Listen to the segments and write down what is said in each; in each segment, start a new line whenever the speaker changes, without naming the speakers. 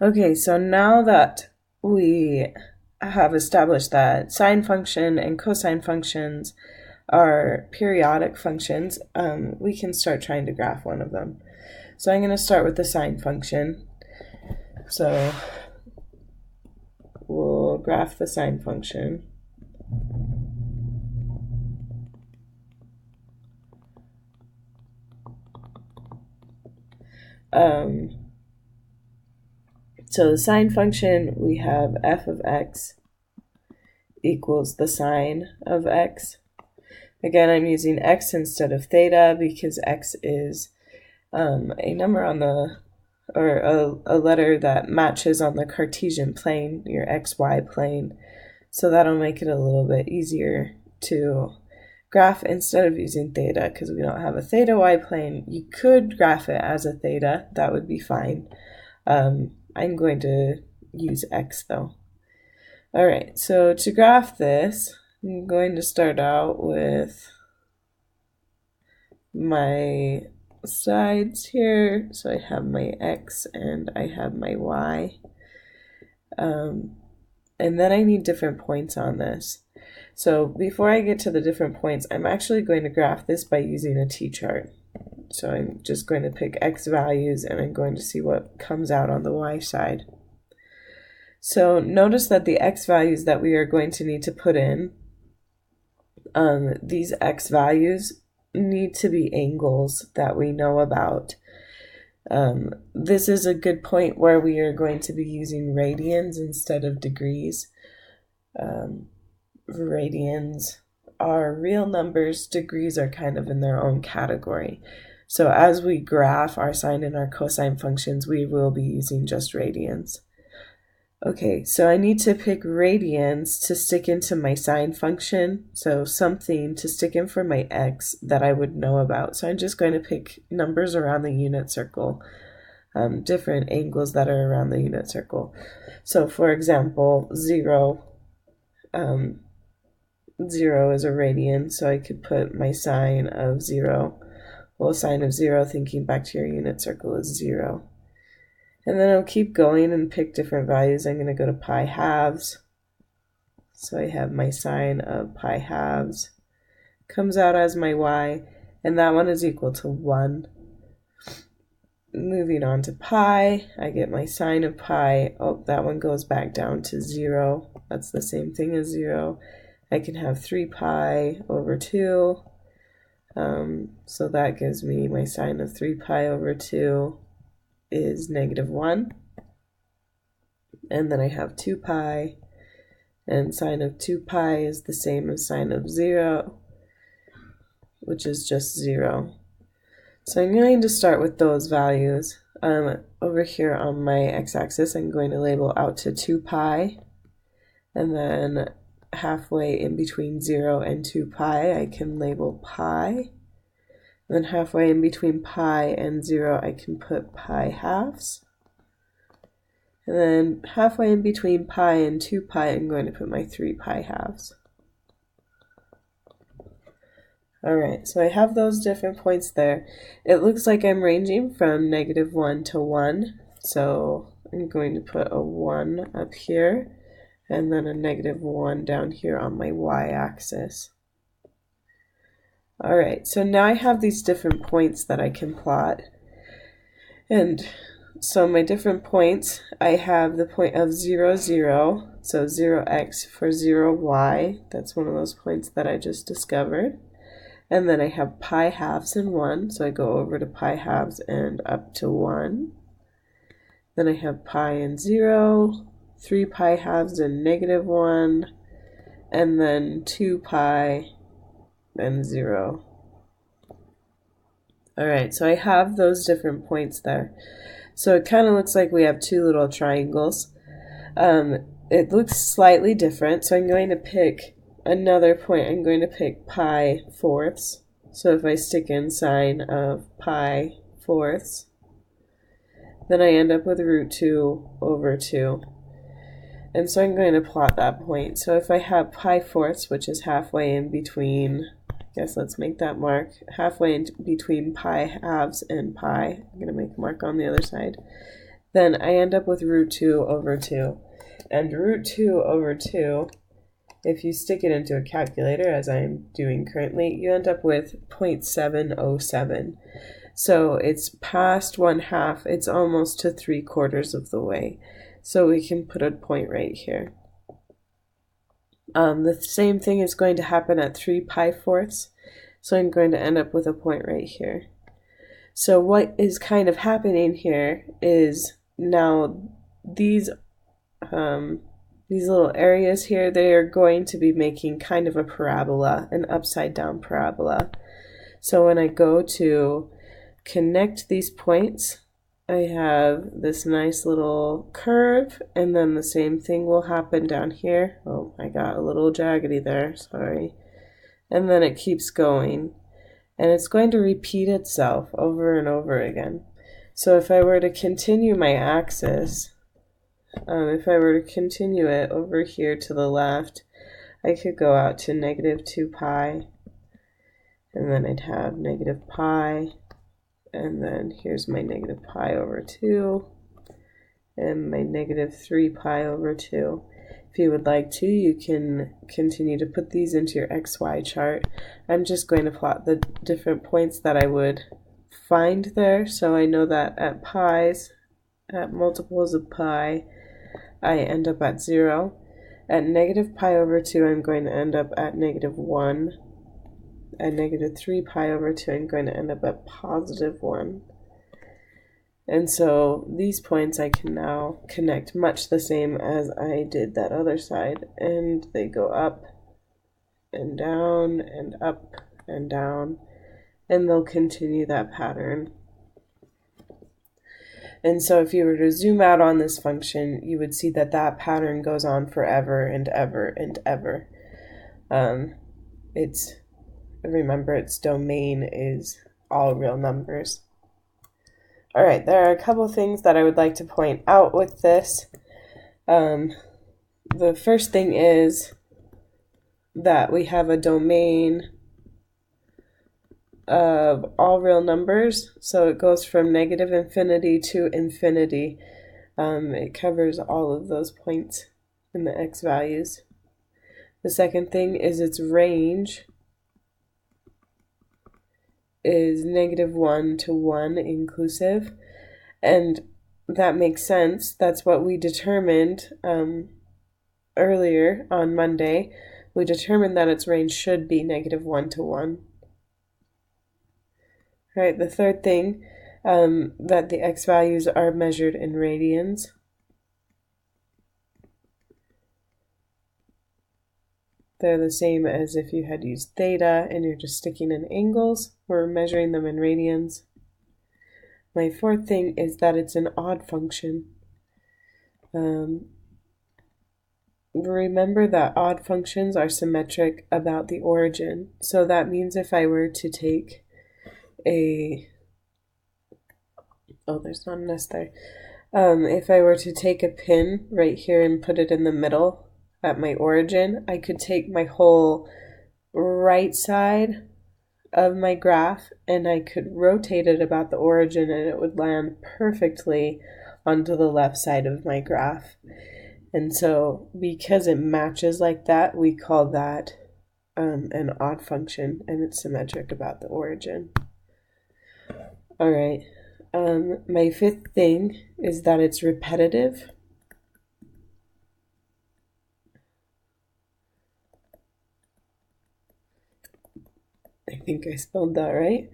Okay, so now that we have established that sine function and cosine functions are periodic functions, we can start trying to graph one of them. So I'm going to start with the sine function. So we'll graph the sine function. So the sine function, we have f of x equals the sine of x. Again, I'm using x instead of theta because x is a number on the, or a letter that matches on the Cartesian plane, your xy plane. So that'll make it a little bit easier to graph instead of using theta because we don't have a theta y plane. You could graph it as a theta, that would be fine. I'm going to use x though. All right, so to graph this, I'm going to start out with my sides here. So I have my x and I have my y. And then I need different points on this. So before I get to the different points, I'm actually going to graph this by using a t-chart. So I'm just going to pick x values and I'm going to see what comes out on the y side. So notice that the x values that we are going to need to put in, these x values need to be angles that we know about. This is a good point where we are going to be using radians instead of degrees. Radians are real numbers, degrees are kind of in their own category. So as we graph our sine and our cosine functions, we will be using just radians. Okay, so I need to pick radians to stick into my sine function, so something to stick in for my x that I would know about. So I'm just going to pick numbers around the unit circle, different angles that are around the unit circle. So for example, 0, 0 is a radian, so I could put my sine of 0. Well, sine of 0, thinking back to your unit circle, is 0. And then I'll keep going and pick different values. I'm going to go to pi halves. So I have my sine of pi halves. Comes out as my y, and that one is equal to 1. Moving on to pi, I get my sine of pi. Oh, that one goes back down to 0. That's the same thing as 0. I can have 3 pi over 2. So that gives me my sine of 3 pi over 2 is -1. And then I have 2 pi, and sine of 2 pi is the same as sine of 0, which is just 0. So I'm going to start with those values. Over here on my x-axis, I'm going to label out to 2 pi, and then halfway in between 0 and 2 pi, I can label pi. And then halfway in between pi and 0, I can put pi halves. And then halfway in between pi and 2 pi, I'm going to put my 3 pi halves. Alright, so I have those different points there. It looks like I'm ranging from -1 to 1. So I'm going to put a 1 up here, and then a -1 down here on my y-axis. Alright, so now I have these different points that I can plot. And so my different points, I have the point of 0, 0, so 0x for 0y. That's one of those points that I just discovered. And then I have pi halves and 1, so I go over to pi halves and up to 1. Then I have pi and 0, 3 pi halves and -1, and then 2 pi and 0. Alright, so I have those different points there. So it kind of looks like we have two little triangles. It looks slightly different, so I'm going to pick another point. I'm going to pick pi fourths. So if I stick in sine of pi fourths, then I end up with √2 over 2. And so I'm going to plot that point. So if I have pi fourths, which is halfway in between, I guess let's make that mark, halfway in between pi halves and pi. I'm going to make a mark on the other side. then I end up with root 2 over 2. And root 2 over 2, if you stick it into a calculator, as I'm doing currently, you end up with 0.707. So it's past 1/2, it's almost to 3/4 of the way. So we can put a point right here. The same thing is going to happen at 3 pi-4ths. So I'm going to end up with a point right here. So what is kind of happening here is now these little areas here, they are going to be making kind of a parabola, an upside down parabola. So when I go to connect these points, I have this nice little curve, and then the same thing will happen down here. Oh, I got a little jaggedy there, sorry. And then it keeps going, and it's going to repeat itself over and over again. So if I were to continue my axis, if I were to continue it over here to the left, I could go out to negative 2 pi, and then I'd have negative pi, and then here's my negative pi over 2, and my negative 3 pi over 2. If you would like to, you can continue to put these into your XY chart. I'm just going to plot the different points that I would find there, so I know that at pi's, at multiples of pi, I end up at 0. At negative pi over 2, I'm going to end up at negative 1. At negative 3 pi over 2, I'm going to end up at positive 1. And so these points I can now connect much the same as I did that other side. And they go up and down and up and down. And they'll continue that pattern. And so if you were to zoom out on this function, you would see that that pattern goes on forever and ever and ever. Remember, its domain is all real numbers. All right, there are a couple things that I would like to point out with this. The first thing is that we have a domain of all real numbers, so it goes from negative infinity to infinity. It covers all of those points in the x values. The second thing is its range is negative 1 to 1 inclusive, and that makes sense. That's what we determined earlier on Monday. We determined that its range should be negative 1 to 1. Right, the third thing, that the x values are measured in radians. They're the same as if you had used theta and you're just sticking in angles. We're measuring them in radians. My fourth thing is that it's an odd function. Remember that odd functions are symmetric about the origin. So that means if I were to take there's not an S there. If I were to take a pin right here and put it in the middle at my origin, I could take my whole right side of my graph and I could rotate it about the origin and it would land perfectly onto the left side of my graph. And so because it matches like that, we call that an odd function, and it's symmetric about the origin. All right, my fifth thing is that it's repetitive. I think I spelled that right.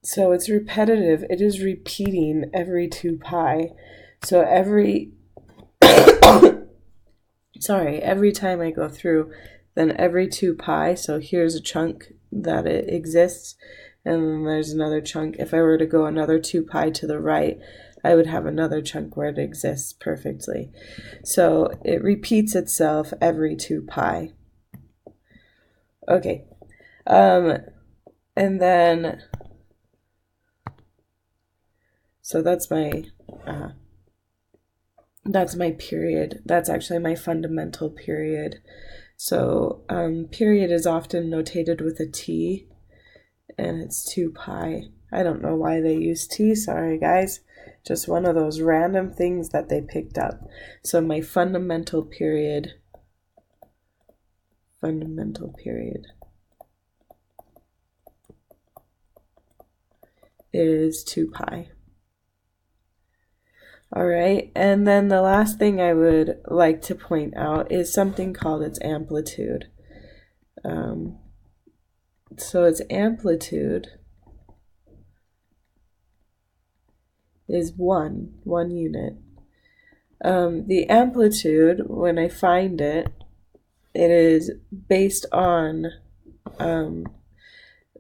So it's repetitive. It is repeating every 2 pi. So every time I go through, then every 2 pi, so here's a chunk that it exists, and then there's another chunk. If I were to go another 2 pi to the right, I would have another chunk where it exists perfectly. So it repeats itself every 2 pi. Okay. And then, so that's my period. That's actually my fundamental period. So period is often notated with a T, and it's 2 pi. I don't know why they use t, sorry guys. Just one of those random things that they picked up. So my fundamental period is 2 pi. All right, and then the last thing I would like to point out is something called its amplitude. So its amplitude is one unit. The amplitude, when I find it, it is based on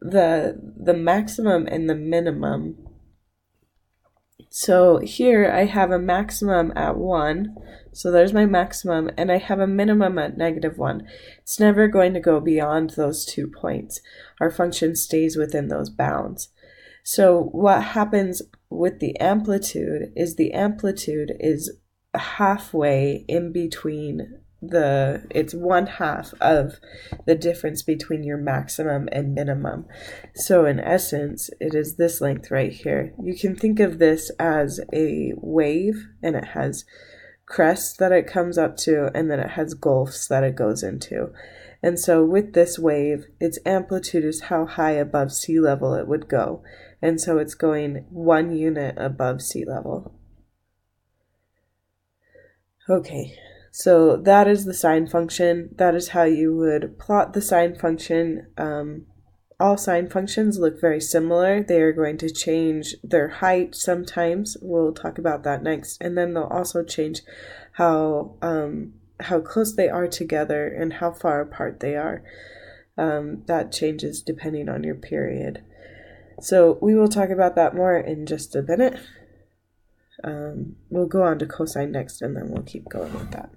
the maximum and the minimum. So here I have a maximum at 1, so there's my maximum, and I have a minimum at -1. It's never going to go beyond those 2 points. Our function stays within those bounds. So what happens with the amplitude is halfway in between it's 1/2 of the difference between your maximum and minimum. So in essence, it is this length right here. You can think of this as a wave, and it has crests that it comes up to, and then it has gulfs that it goes into. And so with this wave, its amplitude is how high above sea level it would go. And so it's going 1 unit above sea level. Okay, so that is the sine function. That is how you would plot the sine function. All sine functions look very similar. They are going to change their height sometimes. We'll talk about that next. And then they'll also change how close they are together and how far apart they are. That changes depending on your period. So we will talk about that more in just a minute. We'll go on to cosine next, and then we'll keep going with that.